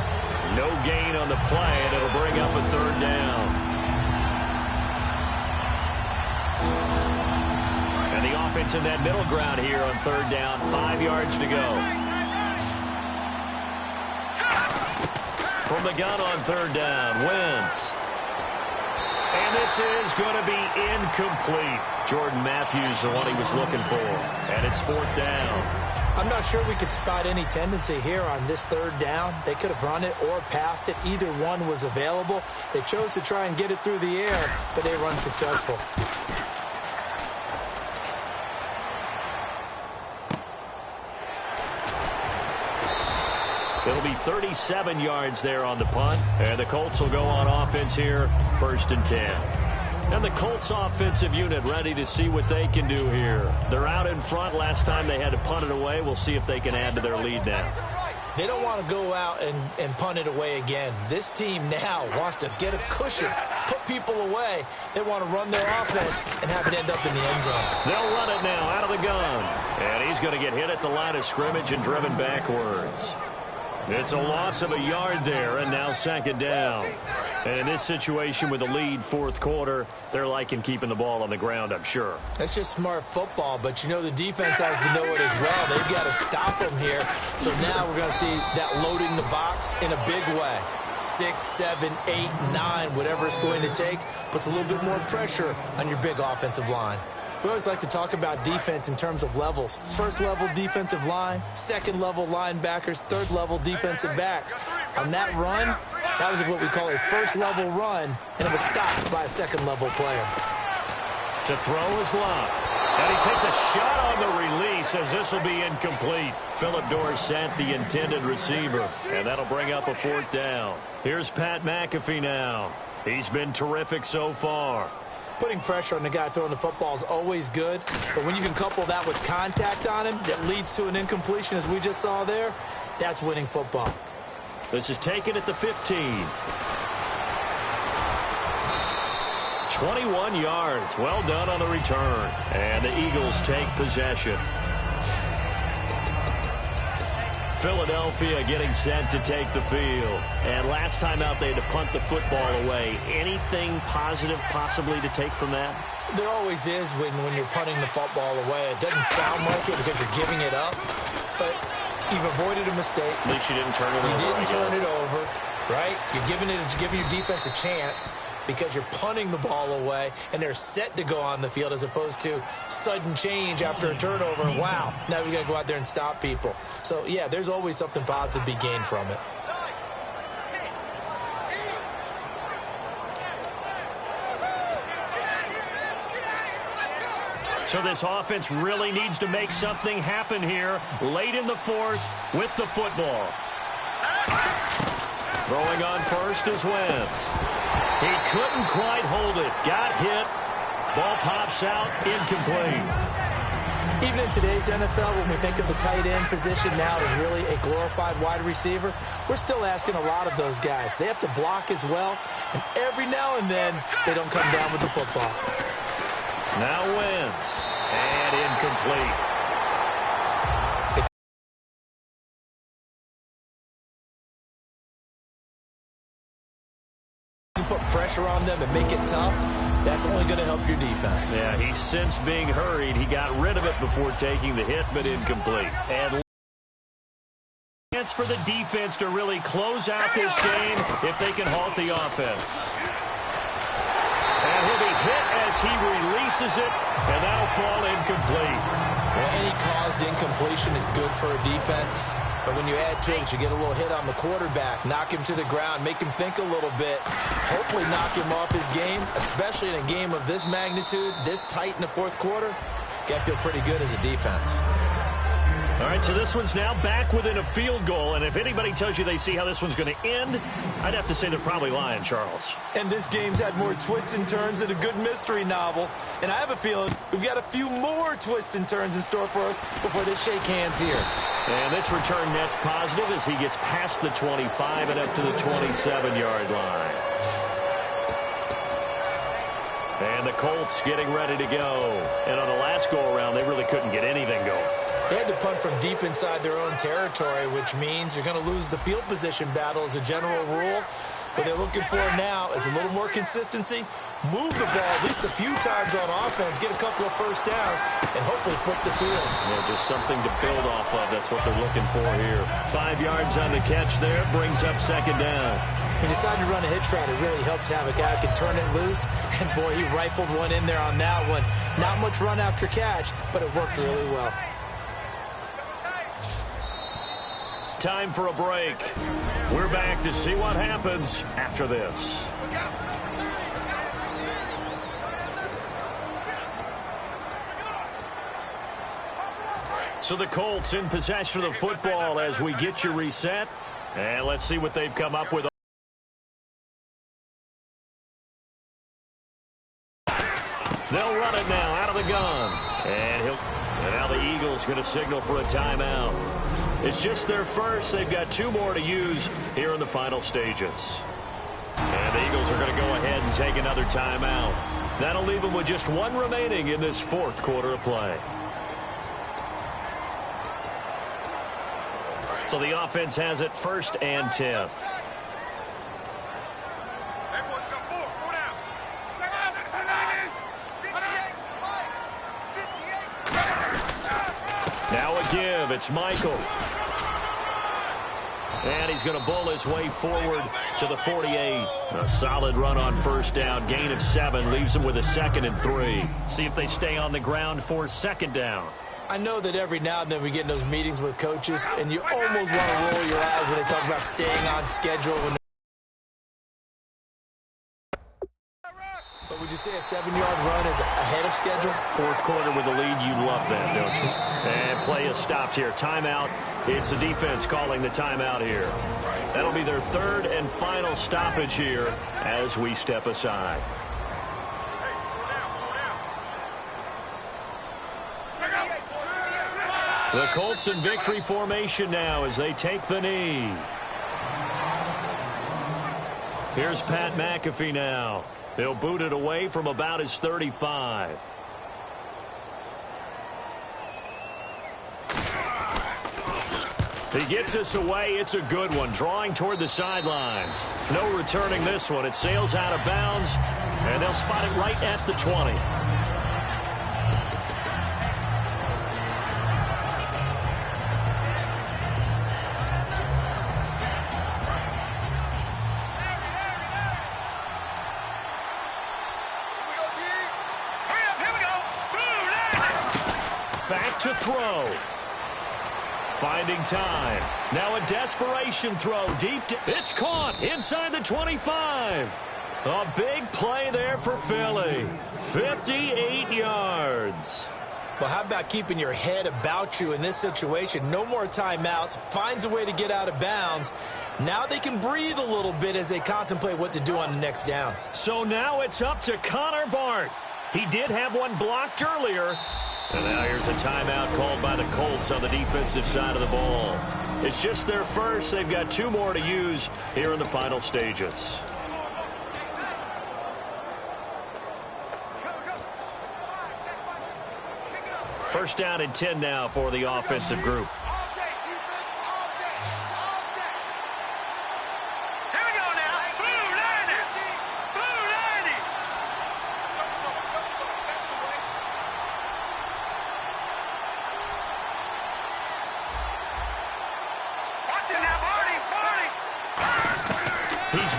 No gain on the play, and it'll bring up a 3rd down. And the offense in that middle ground here on 3rd down, 5 yards to go. From the gun on 3rd down, Wentz. And this is going to be incomplete. Jordan Matthews, the one he was looking for. And it's 4th down. I'm not sure we could spot any tendency here on this 3rd down. They could have run it or passed it. Either one was available. They chose to try and get it through the air, but they run successful. It'll be 37 yards there on the punt. And the Colts will go on offense here, 1st and 10. And the Colts offensive unit ready to see what they can do here. They're out in front. Last time they had to punt it away. We'll see if they can add to their lead now. They don't want to go out and punt it away again. This team now wants to get a cushion, put people away. They want to run their offense and have it end up in the end zone. They'll run it now out of the gun. And he's going to get hit at the line of scrimmage and driven backwards. It's a loss of a yard there, and now 2nd down. And in this situation with the lead 4th quarter, they're liking keeping the ball on the ground, I'm sure. That's just smart football, but you know the defense has to know it as well. They've got to stop them here. So now we're going to see that loading the box in a big way. 6, 7, 8, 9, whatever it's going to take, puts a little bit more pressure on your big offensive line. We always like to talk about defense in terms of levels. 1st level defensive line, 2nd level linebackers, 3rd level defensive backs. On that run, that was what we call a 1st level run, and it was stopped by a 2nd level player. To throw is Locke. And he takes a shot on the release as this will be incomplete. Philip Dorsett, the intended receiver. And that'll bring up a 4th down. Here's Pat McAfee now. He's been terrific so far. Putting pressure on the guy throwing the football is always good, but when you can couple that with contact on him that leads to an incompletion, as we just saw there, that's winning football. This is taken at the 15. 21 yards. Well done on the return. And the Eagles take possession. Philadelphia getting set to take the field. And last time out they had to punt the football away. Anything positive possibly to take from that? There always is when you're punting the football away. It doesn't sound like it because you're giving it up, but you've avoided a mistake. At least you didn't turn it over. You didn't turn it over, right? You're giving your defense a chance because you're punting the ball away, and they're set to go on the field as opposed to sudden change after a turnover. Wow, now we got to go out there and stop people. So, yeah, there's always something positive to be gained from it. So this offense really needs to make something happen here late in the 4th with the football. Throwing on first is Wentz. He couldn't quite hold it. Got hit. Ball pops out. Incomplete. Even in today's NFL, when we think of the tight end position now as really a glorified wide receiver, we're still asking a lot of those guys. They have to block as well, and every now and then they don't come down with the football. Now Wentz. And incomplete. Put pressure on them and make it tough. That's only going to help your defense. Yeah, he sensed being hurried. He got rid of it before taking the hit, but incomplete. And chance for the defense to really close out this game if they can halt the offense. And he'll be hit as he releases it, and that'll fall incomplete. Well, any caused incompletion is good for a defense. But when you add to it, you get a little hit on the quarterback, knock him to the ground, make him think a little bit, hopefully knock him off his game, especially in a game of this magnitude, this tight in the fourth quarter. Got to feel pretty good as a defense. All right, so this one's now back within a field goal, and if anybody tells you they see how this one's going to end, I'd have to say they're probably lying, Charles. And this game's had more twists and turns than a good mystery novel, and I have a feeling we've got a few more twists and turns in store for us before they shake hands here. And this return net's positive as he gets past the 25 and up to the 27-yard line. And the Colts getting ready to go. And on the last go-around, they really couldn't get anything going. They had to punt from deep inside their own territory, which means you're going to lose the field position battle as a general rule. What they're looking for now is a little more consistency, move the ball at least a few times on offense, get a couple of first downs, and hopefully flip the field. Yeah, just something to build off of. That's what they're looking for here. 5 yards on the catch there, brings up second down. He decided to run a hitch route. It really helped to have a guy who can turn it loose. And, boy, he rifled one in there on that one. Not much run after catch, but it worked really well. Time for a break. We're back to see what happens after this. So the Colts in possession of the football as we get you reset. And let's see what they've come up with. They'll run it now out of the gun. And now the Eagles going to signal for a timeout. It's just their first. They've got 2 more to use here in the final stages. And the Eagles are going to go ahead and take another timeout. That'll leave them with just 1 remaining in this fourth quarter of play. So the offense has it 1st and 10. Now a give. It's Michael. And he's going to bull his way forward to the 48. A solid run on first down. Gain of 7 leaves him with a 2nd and 3. See if they stay on the ground for second down. I know that every now and then we get in those meetings with coaches, and you almost want to roll your eyes when they talk about staying on schedule. But would you say a 7-yard run is ahead of schedule? Fourth quarter with a lead, you love that, don't you? And play is stopped here. Timeout. It's the defense calling the timeout here. That'll be their 3rd and final stoppage here as we step aside. The Colts in victory formation now as they take the knee. Here's Pat McAfee now. He'll boot it away from about his 35. He gets us away. It's a good one. Drawing toward the sidelines. No returning this one. It sails out of bounds, and they'll spot it right at the 20. Back to throw. Finding time. Now a desperation throw deep. It's caught inside the 25. A big play there for Philly. 58 yards. Well, how about keeping your head about you in this situation? No more timeouts. Finds a way to get out of bounds. Now they can breathe a little bit as they contemplate what to do on the next down. So now it's up to Connor Barth. He did have one blocked earlier. And now here's a timeout called by the Colts on the defensive side of the ball. It's just their first. They've got 2 more to use here in the final stages. First down and 10 now for the offensive group.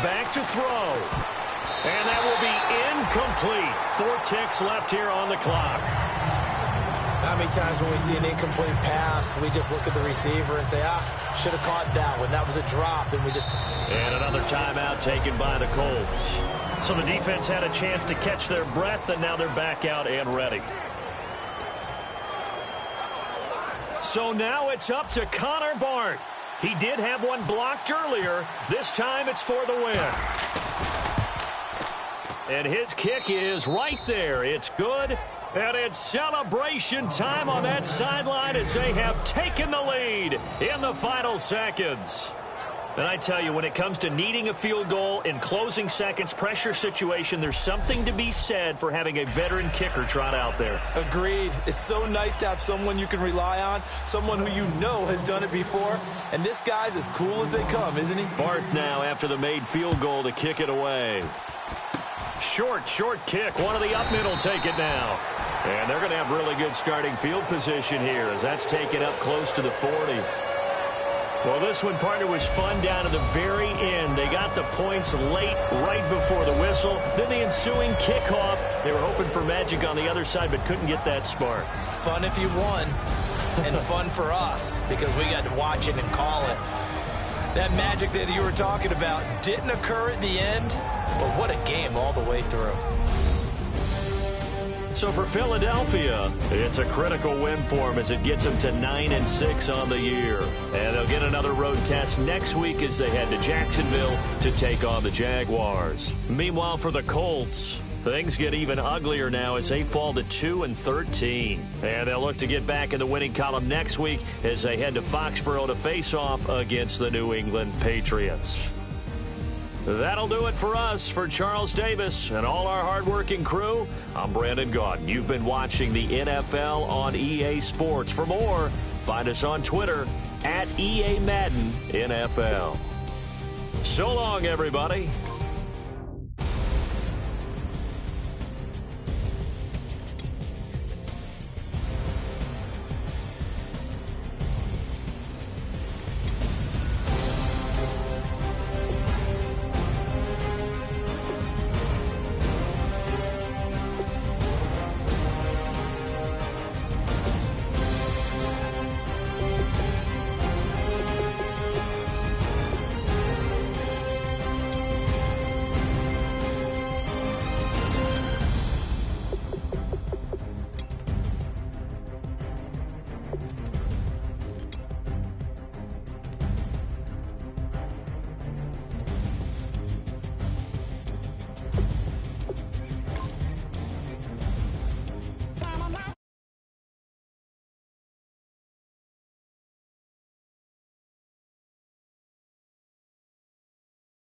back to throw. And that will be incomplete. 4 ticks left here on the clock. How many times when we see an incomplete pass, we just look at the receiver and say, should have caught that one. That was a drop, and we just... And another timeout taken by the Colts. So the defense had a chance to catch their breath, and now they're back out and ready. So now it's up to Connor Barth. He did have one blocked earlier. This time it's for the win. And his kick is right there. It's good. And it's celebration time on that sideline as they have taken the lead in the final seconds. And I tell you, when it comes to needing a field goal in closing seconds, pressure situation, there's something to be said for having a veteran kicker trot out there. Agreed. It's so nice to have someone you can rely on, someone who you know has done it before. And this guy's as cool as they come, isn't he? Barth now after the made field goal to kick it away. Short kick. One of the up middle take it now. And they're going to have really good starting field position here as that's taken up close to the 40. Well, this one, partner, was fun down to the very end. They got the points late, right before the whistle. Then the ensuing kickoff. They were hoping for magic on the other side, but couldn't get that spark. Fun if you won, and fun for us because we got to watch it and call it. That magic that you were talking about didn't occur at the end, but what a game all the way through. So for Philadelphia, it's a critical win for them as it gets them to 9-6 on the year. And they'll get another road test next week as they head to Jacksonville to take on the Jaguars. Meanwhile, for the Colts, things get even uglier now as they fall to 2-13. And they'll look to get back in the winning column next week as they head to Foxborough to face off against the New England Patriots. That'll do it for us. For Charles Davis and all our hardworking crew, I'm Brandon Gaudin. You've been watching the NFL on EA Sports. For more, find us on Twitter @EA Madden NFL. So long, everybody.